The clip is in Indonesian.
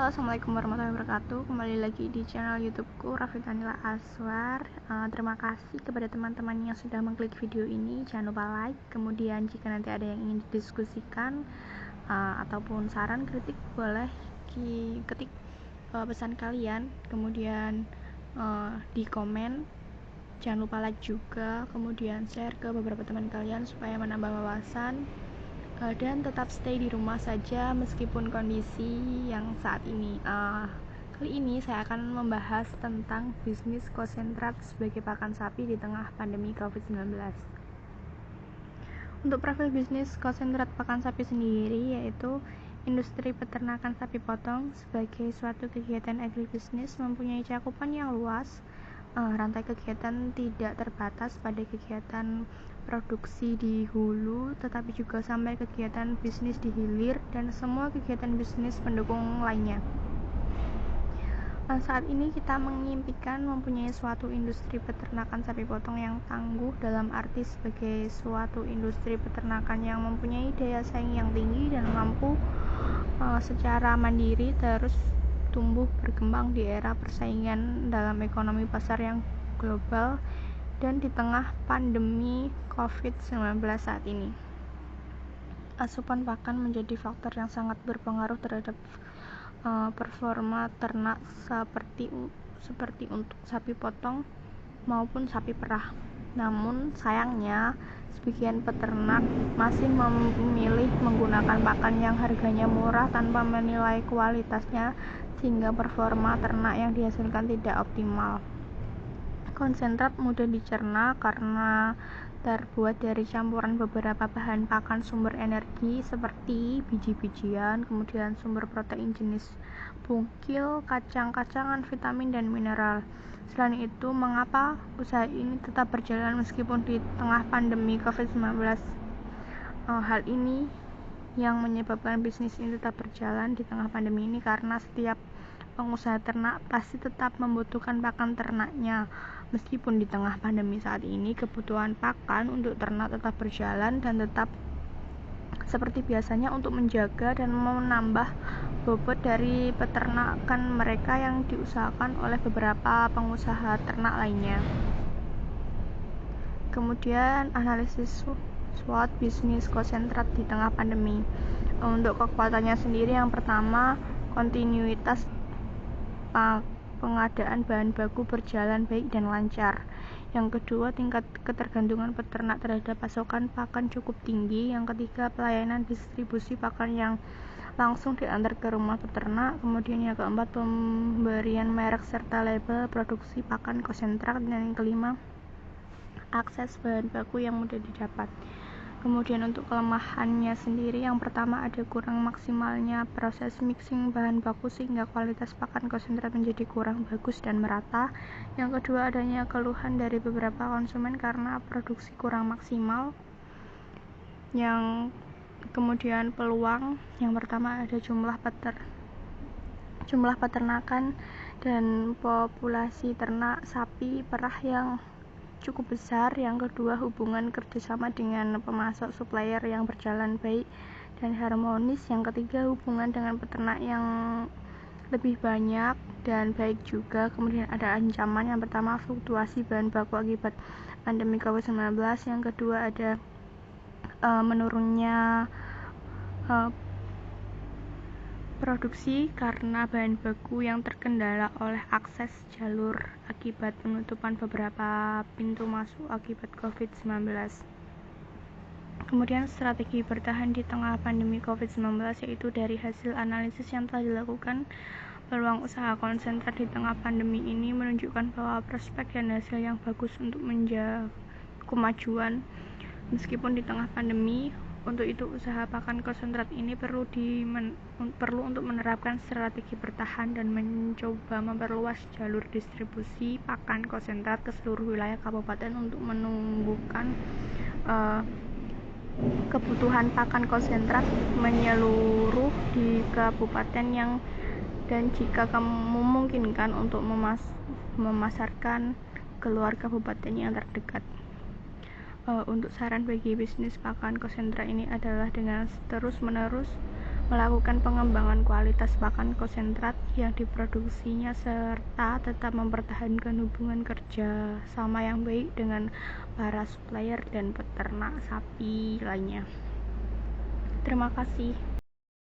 Halo, assalamualaikum warahmatullahi wabarakatuh. Kembali lagi di channel YouTubeku Rafitanila Aswar. Terima kasih kepada teman-teman yang sudah mengklik video ini. Jangan lupa like. Kemudian jika nanti ada yang ingin didiskusikan ataupun saran kritik, boleh ketik pesan kalian. Kemudian di komen. Jangan lupa like juga. Kemudian share ke beberapa teman kalian supaya menambah wawasan. Dan tetap stay di rumah saja meskipun kondisi yang saat ini. Kali ini saya akan membahas tentang bisnis konsentrat sebagai pakan sapi di tengah pandemi COVID-19. Untuk profil bisnis konsentrat pakan sapi sendiri, yaitu industri peternakan sapi potong sebagai suatu kegiatan agribisnis mempunyai cakupan yang luas. Rantai kegiatan tidak terbatas pada kegiatan produksi di hulu, tetapi juga sampai kegiatan bisnis di hilir dan semua kegiatan bisnis pendukung lainnya. Saat ini kita mengimpikan mempunyai suatu industri peternakan sapi potong yang tangguh, dalam arti sebagai suatu industri peternakan yang mempunyai daya saing yang tinggi dan mampu secara mandiri terus tumbuh berkembang di era persaingan dalam ekonomi pasar yang global dan di tengah pandemi COVID-19 saat ini. Asupan pakan menjadi faktor yang sangat berpengaruh terhadap performa ternak seperti untuk sapi potong maupun sapi perah. Namun sayangnya sebagian peternak masih memilih menggunakan pakan yang harganya murah tanpa menilai kualitasnya, sehingga performa ternak yang dihasilkan tidak optimal. Konsentrat mudah dicerna karena terbuat dari campuran beberapa bahan pakan sumber energi seperti biji-bijian, kemudian sumber protein jenis bungkil, kacang-kacangan, vitamin, dan mineral. Selain itu, mengapa usaha ini tetap berjalan meskipun di tengah pandemi COVID-19? Hal ini yang menyebabkan bisnis ini tetap berjalan di tengah pandemi ini karena setiap pengusaha ternak pasti tetap membutuhkan pakan ternaknya. Meskipun di tengah pandemi saat ini kebutuhan pakan untuk ternak tetap berjalan dan tetap seperti biasanya untuk menjaga dan menambah bobot dari peternakan mereka yang diusahakan oleh beberapa pengusaha ternak lainnya. Kemudian analisis SWOT bisnis konsentrat di tengah pandemi. Untuk kekuatannya sendiri, yang pertama, kontinuitas pengadaan bahan baku berjalan baik dan lancar. Yang kedua, tingkat ketergantungan peternak terhadap pasokan pakan cukup tinggi. Yang ketiga, pelayanan distribusi pakan yang langsung diantar ke rumah peternak. Kemudian yang keempat, pemberian merek serta label produksi pakan konsentrat. Dan yang kelima, akses bahan baku yang mudah didapat. Kemudian untuk kelemahannya sendiri, yang pertama ada kurang maksimalnya proses mixing bahan baku sehingga kualitas pakan konsentrat menjadi kurang bagus dan merata. Yang kedua, adanya keluhan dari beberapa konsumen karena produksi kurang maksimal. Yang kemudian peluang, yang pertama ada jumlah peternakan dan populasi ternak sapi perah yang cukup besar. Yang kedua, hubungan kerjasama dengan pemasok supplier yang berjalan baik dan harmonis. Yang ketiga, hubungan dengan peternak yang lebih banyak dan baik juga. Kemudian ada ancaman, yang pertama fluktuasi bahan baku akibat pandemi COVID-19. Yang kedua ada menurunnya produksi karena bahan baku yang terkendala oleh akses jalur akibat penutupan beberapa pintu masuk akibat COVID-19. Kemudian strategi bertahan di tengah pandemi COVID-19, yaitu dari hasil analisis yang telah dilakukan, peluang usaha konsentrat di tengah pandemi ini menunjukkan bahwa prospek dan hasil yang bagus untuk menjaga kemajuan meskipun di tengah pandemi. Untuk itu, usaha pakan konsentrat ini perlu untuk menerapkan strategi bertahan dan mencoba memperluas jalur distribusi pakan konsentrat ke seluruh wilayah kabupaten untuk menumbuhkan kebutuhan pakan konsentrat menyeluruh di kabupaten dan jika memungkinkan untuk memasarkan keluar kabupaten yang terdekat. Untuk saran bagi bisnis pakan konsentrat ini adalah dengan terus-menerus melakukan pengembangan kualitas pakan konsentrat yang diproduksinya serta tetap mempertahankan hubungan kerja sama yang baik dengan para supplier dan peternak sapi lainnya. Terima kasih.